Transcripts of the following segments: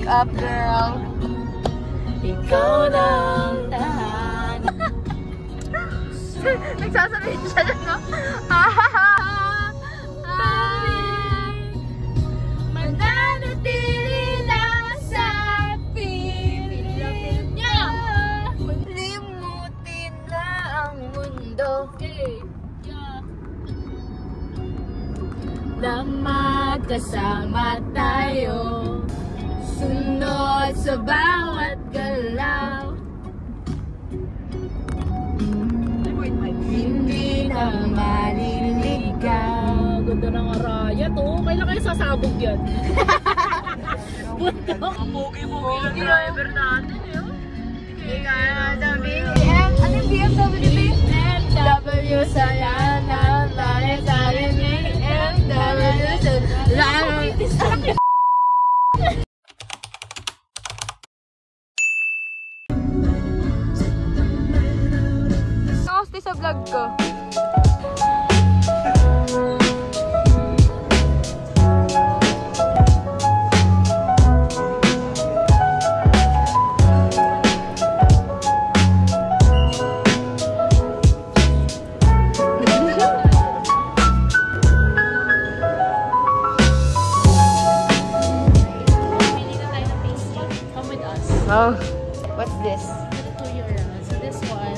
up, girl. Ikaw lang tahan. Nagsasabihin siya dyan, no? Mananatili lang sa piling niya. Limutin na ang mundo. Na magkasama tayo, sunod sa bawat galaw. Hindi na maliligaw. Ganda ng araya to. Kailan kayo sasabog yan? Punto. Ang pogi-pogi ng driver natin yun. Hindi kaya sa BM. Ano yung BMW? BMW sa yanan. Lari sa akin BMW sa lari. Nakaste sa vlog ko. Oh, what's this? So this one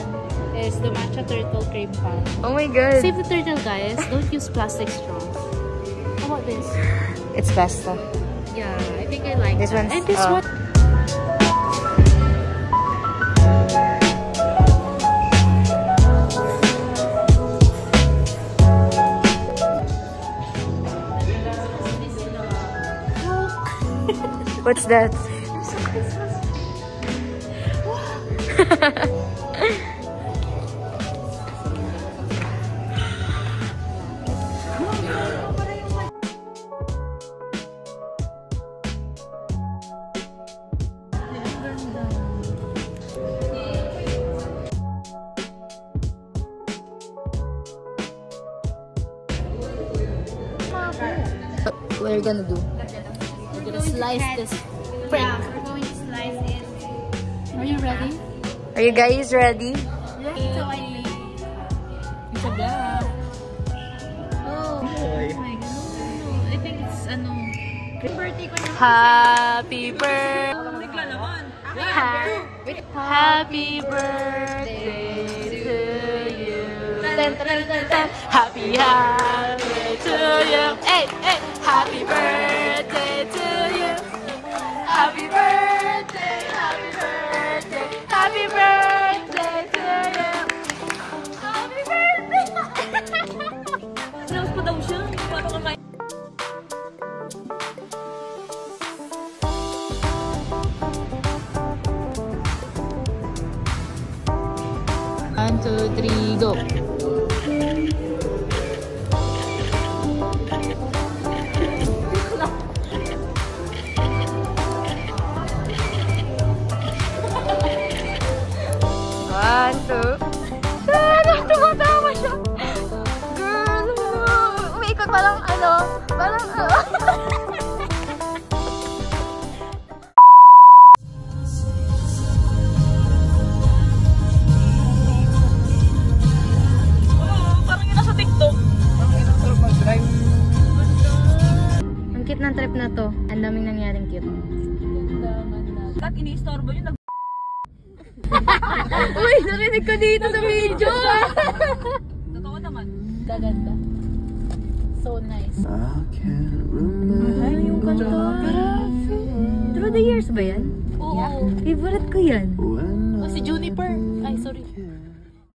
is the matcha turtle cream pie. Oh my god. Save the turtle, guys. Don't use plastic straws. How about this? It's pasta. Yeah, I think I like This that. one's, And this one. What's that? What are you gonna do? We're gonna slice this frick. We're going to slice it. Are you ready? Are you guys ready? So I leave. It's a black. Oh my god. I think it's ano. Birthday ko na. Happy birthday. Happy birthday to you. Happy to you. Hey, hey. Happy birthday to you. Happy birthday, happy birthday, happy birthday to you. Happy birthday. Announce pa daw siya. Paano ka kayo? One, two, three, go. One, two. Tumatawa siya. Girl, umiikot parang ano. Parang Parang yun nasa TikTok. ang cute ng trip na to. Ang daming nangyaring cute. At ini-store yun. Uy, narinig ko dito sa video. Totoo naman. Gaganda. So nice. Ay, yung kanta. Through the years ba yan? Oo. Favorite ko yan. Oh, si Juniper. Ay, sorry.